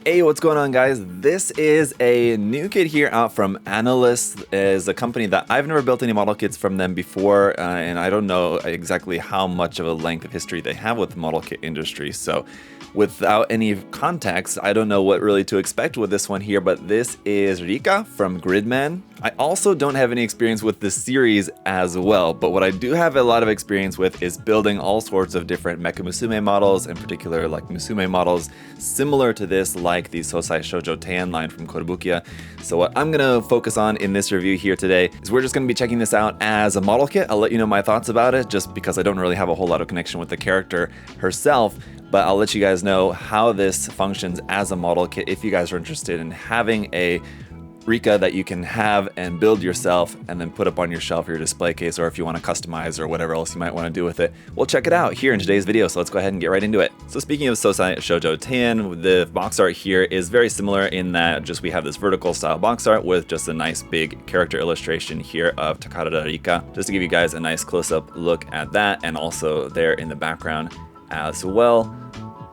Hey, what's going on, guys? This is a new kit here out from Annulus. Is a company that I've never built any model kits from them before, and I don't know exactly how much of a length of history they have with the model kit industry. So without any context, I don't know what really to expect with this one here, but this is Rikka from Gridman. I also don't have any experience with this series as well, but what I do have a lot of experience with is building all sorts of different Mecha Musume models, in particular like Musume models similar to this, like the Sosai Shoujo Teian line from Kotobukiya. So what I'm going to focus on in this review here today is we're just going to be checking this out as a model kit. I'll let you know my thoughts about it just because I don't really have a whole lot of connection with the character herself, but I'll let you guys know how this functions as a model kit if you guys are interested in having a Rikka that you can have and build yourself and then put up on your shelf or your display case, or if you want to customize or whatever else you might want to do with it. We'll check it out here in today's video, so let's go ahead and get right into it. So speaking of Sosai Shoujo Teian, the box art here is very similar in that just we have this vertical style box art with just a nice big character illustration here of Takarada Rikka, just to give you guys a nice close-up look at that, and also there in the background as well.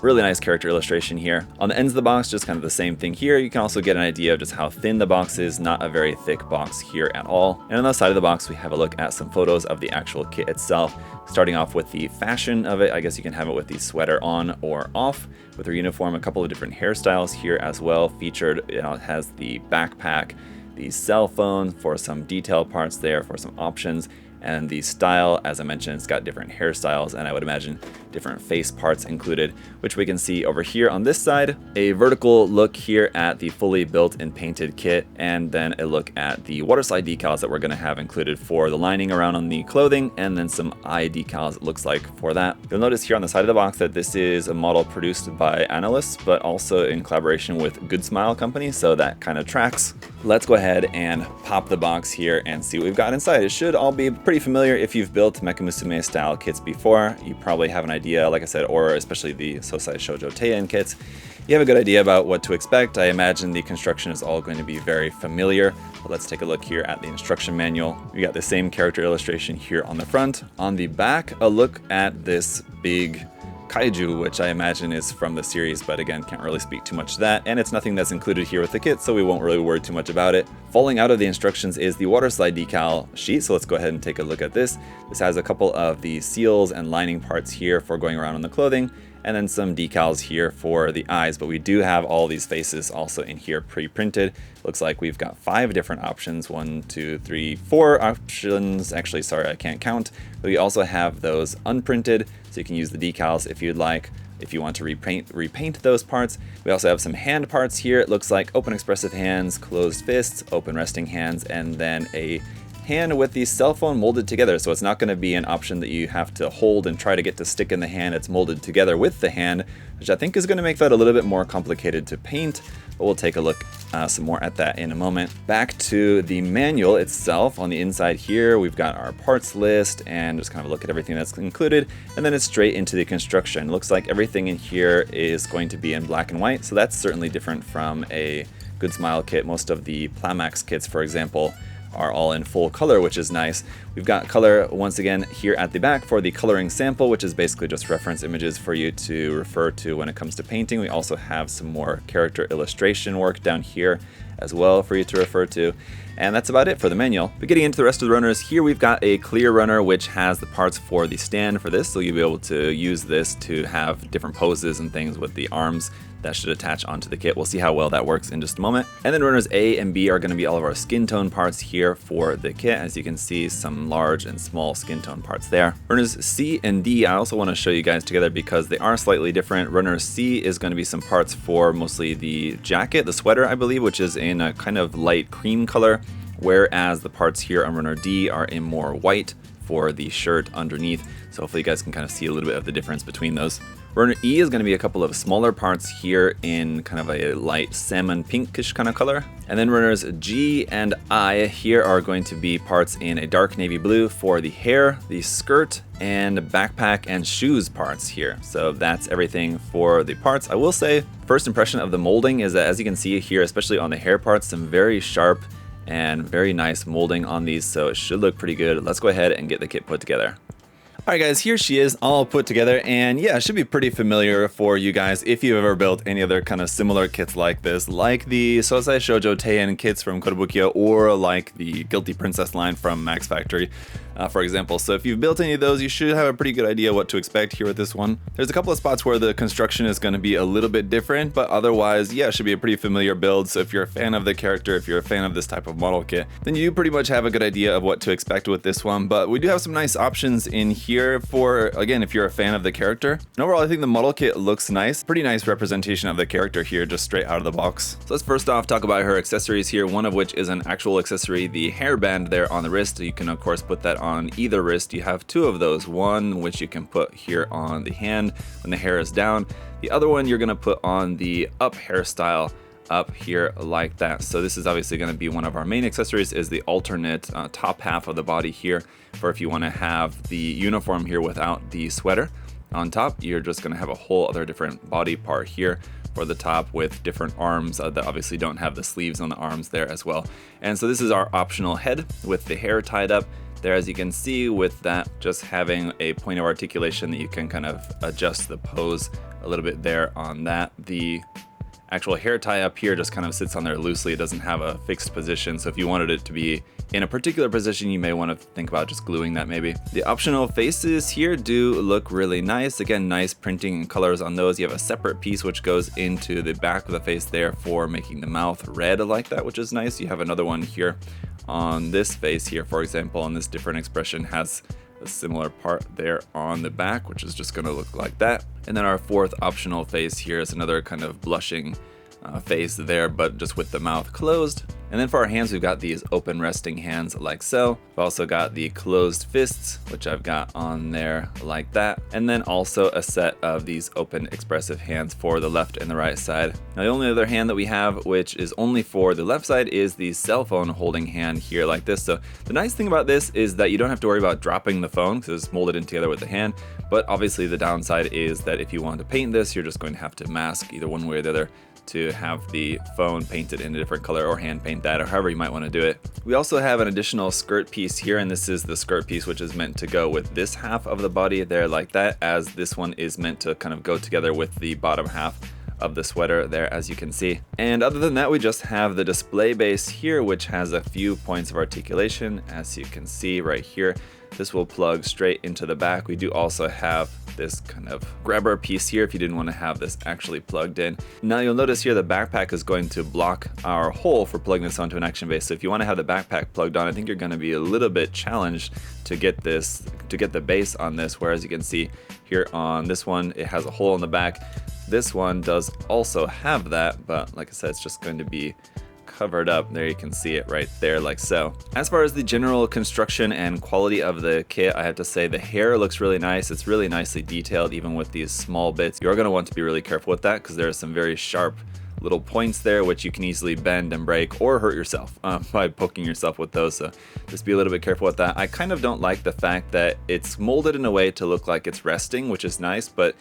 Really nice character illustration here. On the ends of the box, just kind of the same thing here. You can also get an idea of just how thin the box is, not a very thick box here at all. And on the side of the box, we have a look at some photos of the actual kit itself. Starting off with the fashion of it, I guess you can have it with the sweater on or off. With her uniform, a couple of different hairstyles here as well featured. It has the backpack, the cell phone for some detail parts there, for some options. And the style, as I mentioned, it's got different hairstyles, and I would imagine different face parts included, which we can see over here on this side. A vertical look here at the fully built and painted kit, and then a look at the water slide decals that we're going to have included for the lining around on the clothing, and then some eye decals, it looks like, for that. You'll notice here on the side of the box that this is a model produced by Annulus, but also in collaboration with Good Smile Company, so that kind of tracks. Let's go ahead and pop the box here and see what we've got inside. It should all be pretty familiar if you've built Mecha Musume style kits before. You probably have an idea, like I said, or especially the Sosai Shoujo Teian kits. You have a good idea about what to expect. I imagine the construction is all going to be very familiar. But let's take a look here at the instruction manual. We got the same character illustration here on the front. On the back, a look at this big kaiju, which I imagine is from the series, but again, can't really speak too much to that, and it's nothing that's included here with the kit, so we won't really worry too much about it. Falling out of the instructions is the water slide decal sheet, so let's go ahead and take a look at this. This has a couple of the seals and lining parts here for going around on the clothing, and then some decals here for the eyes, but we do have all these faces also in here pre-printed. Looks like we've got 5 different options, 1, 2, 3, 4 options. Actually, sorry, I can't count. But we also have those unprinted, so you can use the decals if you'd like, if you want to repaint those parts. We also have some hand parts here. It looks like open expressive hands, closed fists, open resting hands, and then a hand with the cell phone molded together. So it's not going to be an option that you have to hold and try to get to stick in the hand. It's molded together with the hand, which I think is going to make that a little bit more complicated to paint, but we'll take a look some more at that in a moment. Back to the manual itself. On the inside here, we've got our parts list and just kind of a look at everything that's included, and then it's straight into the construction. It looks like everything in here is going to be in black and white, so that's certainly different from a Good Smile kit. Most of the Plamax kits, for example, are all in full color, which is nice. We've got color once again here at the back for the coloring sample, which is basically just reference images for you to refer to when it comes to painting. We also have some more character illustration work down here as well for you to refer to. And that's about it for the manual. But getting into the rest of the runners, here we've got a clear runner which has the parts for the stand for this, so you'll be able to use this to have different poses and things with the arms that should attach onto the kit. We'll see how well that works in just a moment. And then runners A and B are going to be all of our skin tone parts here for the kit. As you can see, some large and small skin tone parts there. Runners C and D, I also want to show you guys together because they are slightly different. Runner C is going to be some parts for mostly the jacket, the sweater, I believe, which is in a kind of light cream color, whereas the parts here on runner D are in more white for the shirt underneath. So hopefully you guys can kind of see a little bit of the difference between those. Runner E is going to be a couple of smaller parts here in kind of a light salmon pinkish kind of color. And then runners G and I here are going to be parts in a dark navy blue for the hair, the skirt, and backpack and shoes parts here. So that's everything for the parts. I will say, first impression of the molding is that, as you can see here, especially on the hair parts, some very sharp and very nice molding on these, so it should look pretty good. Let's go ahead and get the kit put together. All right, guys, here she is all put together, and yeah, it should be pretty familiar for you guys if you've ever built any other kind of similar kits like this, like the Sosai Shoujo Teien kits from Kotobukiya, or like the Guilty Princess line from Max Factory, for example. So if you've built any of those, you should have a pretty good idea what to expect here with this one. There's a couple of spots where the construction is going to be a little bit different, but otherwise, yeah, it should be a pretty familiar build. So if you're a fan of the character, if you're a fan of this type of model kit, then you pretty much have a good idea of what to expect with this one. But we do have some nice options in here for, again, if you're a fan of the character. And overall, I think the model kit looks nice. Pretty nice representation of the character here, just straight out of the box. So let's first off talk about her accessories here, one of which is an actual accessory, the hairband there on the wrist. You can, of course, put that on either wrist. You have two of those, one which you can put here on the hand when the hair is down. The other one you're going to put on the up hairstyle up here like that. So this is obviously going to be one of our main accessories, is the alternate top half of the body here, for if you want to have the uniform here without the sweater on top. You're just going to have a whole other different body part here for the top with different arms that obviously don't have the sleeves on the arms there as well. And so this is our optional head with the hair tied up there, as you can see, with that just having a point of articulation that you can kind of adjust the pose a little bit there on that. The actual hair tie up here just kind of sits on there loosely. It doesn't have a fixed position, so if you wanted it to be in a particular position, you may want to think about just gluing that maybe. The optional faces here do look really nice. Again, nice printing and colors on those. You have a separate piece which goes into the back of the face there for making the mouth red like that, which is nice. You have another one here on this face here, for example, and this different expression has a similar part there on the back, which is just going to look like that. And then our fourth optional face here is another kind of blushing face there, but just with the mouth closed. And then for our hands, we've got these open resting hands like so. We've also got the closed fists, which I've got on there like that. And then also a set of these open expressive hands for the left and the right side. Now the only other hand that we have, which is only for the left side, is the cell phone holding hand here like this. So the nice thing about this is that you don't have to worry about dropping the phone because it's molded in together with the hand. But obviously the downside is that if you want to paint this, you're just going to have to mask either one way or the other to have the phone painted in a different color, or hand paint that, or however you might want to do it. We also have an additional skirt piece here, and this is the skirt piece which is meant to go with this half of the body there like that, as this one is meant to kind of go together with the bottom half of the sweater there, as you can see. And other than that, we just have the display base here, which has a few points of articulation, as you can see right here. This will plug straight into the back. We do also have this kind of grabber piece here if you didn't want to have this actually plugged in. Now you'll notice here the backpack is going to block our hole for plugging this onto an action base. So if you want to have the backpack plugged on, I think you're going to be a little bit challenged to get this, to get the base on this, whereas you can see here on this one, it has a hole in the back. This one does also have that, but like I said, it's just going to be covered up. There you can see it right there like so. As far as the general construction and quality of the kit, I have to say the hair looks really nice. It's really nicely detailed, even with these small bits. You're going to want to be really careful with that because there are some very sharp little points there which you can easily bend and break or hurt yourself by poking yourself with those, so just be a little bit careful with that. I kind of don't like the fact that it's molded in a way to look like it's resting, which is nice, but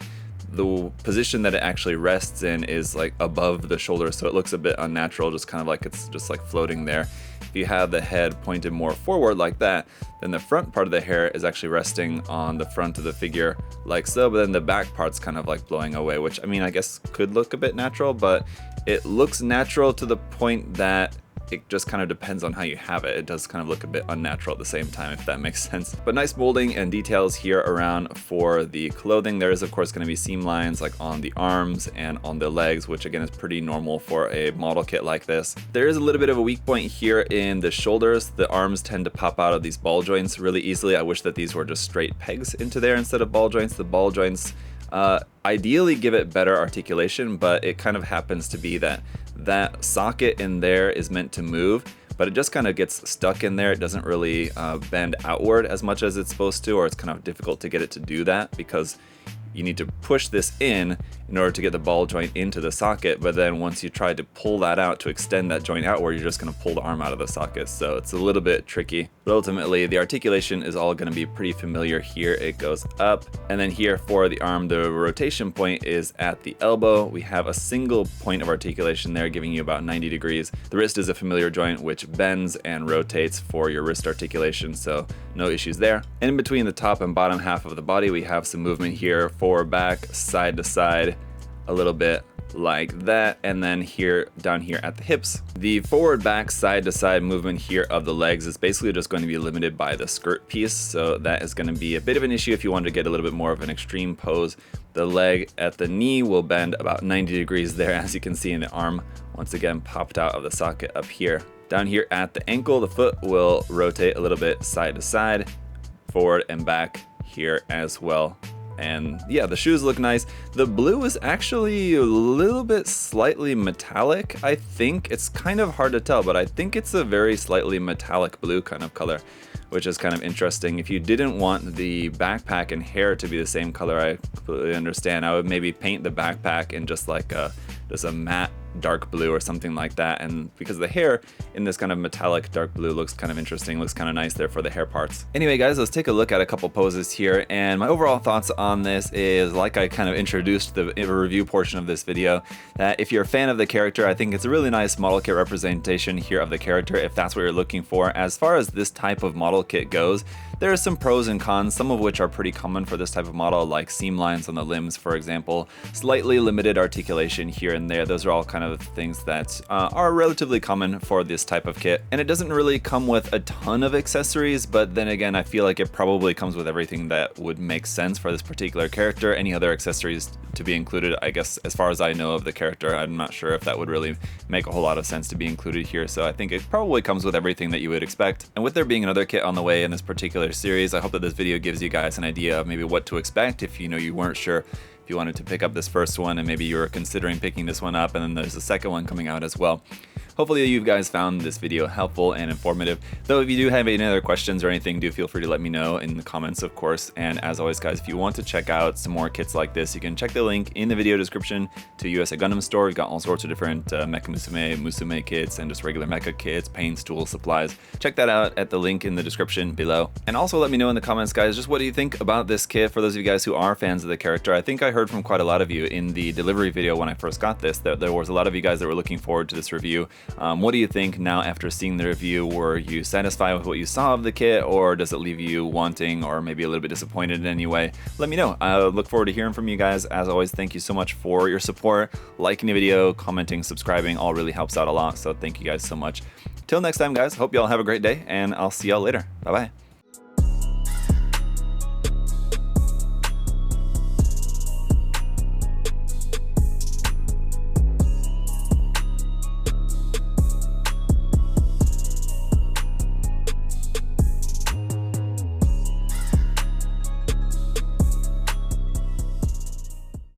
the position that it actually rests in is like above the shoulder, so it looks a bit unnatural, just kind of like it's just like floating there. If you have the head pointed more forward like that, then the front part of the hair is actually resting on the front of the figure like so, but then the back part's kind of like blowing away, which I mean, I guess could look a bit natural, but it looks natural to the point that it just kind of depends on how you have it. It does kind of look a bit unnatural at the same time, if that makes sense. But nice molding and details here around for the clothing. There is of course going to be seam lines like on the arms and on the legs, which again is pretty normal for a model kit like this. There is a little bit of a weak point here in the shoulders. The arms tend to pop out of these ball joints really easily. I wish that these were just straight pegs into there instead of ball joints. The ball joints ideally give it better articulation, but it kind of happens to be that that socket in there is meant to move, but it just kind of gets stuck in there. It doesn't really bend outward as much as it's supposed to, or it's kind of difficult to get it to do that because you need to push this in in order to get the ball joint into the socket, but then once you try to pull that out to extend that joint outward, you're just going to pull the arm out of the socket. So it's a little bit tricky, but ultimately the articulation is all going to be pretty familiar here. It goes up, and then here for the arm, the rotation point is at the elbow. We have a single point of articulation there, giving you about 90 degrees. The wrist is a familiar joint which bends and rotates for your wrist articulation, so no issues there. And in between the top and bottom half of the body, we have some movement here, forward, back, side to side, a little bit like that, and then here, down here at the hips. The forward, back, side to side movement here of the legs is basically just going to be limited by the skirt piece, so that is going to be a bit of an issue if you want to get a little bit more of an extreme pose. The leg at the knee will bend about 90 degrees there, as you can see in the arm, once again popped out of the socket up here. Down here at the ankle, the foot will rotate a little bit side to side, forward and back here as well. And yeah, the shoes look nice. The blue is actually a little bit slightly metallic, I think. It's kind of hard to tell, but I think it's a very slightly metallic blue kind of color, which is kind of interesting. If you didn't want the backpack and hair to be the same color, I completely understand. I would maybe paint the backpack in just like a matte dark blue or something like that, and because the hair in this kind of metallic dark blue looks kind of interesting, looks kind of nice there for the hair parts. Anyway guys, let's take a look at a couple poses here, and my overall thoughts on this is, like I kind of introduced the review portion of this video, that if you're a fan of the character, I think it's a really nice model kit representation here of the character if that's what you're looking for. As far as this type of model kit goes, there are some pros and cons, some of which are pretty common for this type of model, like seam lines on the limbs, for example, slightly limited articulation here and there. Those are all kind of things that are relatively common for this type of kit. And it doesn't really come with a ton of accessories, but then again, I feel like it probably comes with everything that would make sense for this particular character. Any other accessories to be included, I guess, as far as I know of the character, I'm not sure if that would really make a whole lot of sense to be included here. So I think it probably comes with everything that you would expect. And with there being another kit on the way in this particular series, I hope that this video gives you guys an idea of maybe what to expect if you weren't sure if you wanted to pick up this first one, and maybe you were considering picking this one up, and then there's a second one coming out as well. Hopefully you guys found this video helpful and informative. Though if you do have any other questions or anything, do feel free to let me know in the comments, of course. And as always guys, if you want to check out some more kits like this, you can check the link in the video description to USA Gundam Store. We've got all sorts of different Mecha Musume kits, and just regular mecha kits, paints, tools, supplies. Check that out at the link in the description below. And also let me know in the comments guys, just what do you think about this kit for those of you guys who are fans of the character. I think I heard from quite a lot of you in the delivery video when I first got this, that there was a lot of you guys that were looking forward to this review. What do you think now after seeing the review? Were you satisfied with what you saw of the kit, or does it leave you wanting or maybe a little bit disappointed in any way? Let me know. I look forward to hearing from you guys. As always, thank you so much for your support. Liking the video, commenting, subscribing, all really helps out a lot, so thank you guys so much. Till next time guys, hope y'all have a great day, and I'll see y'all later. Bye bye.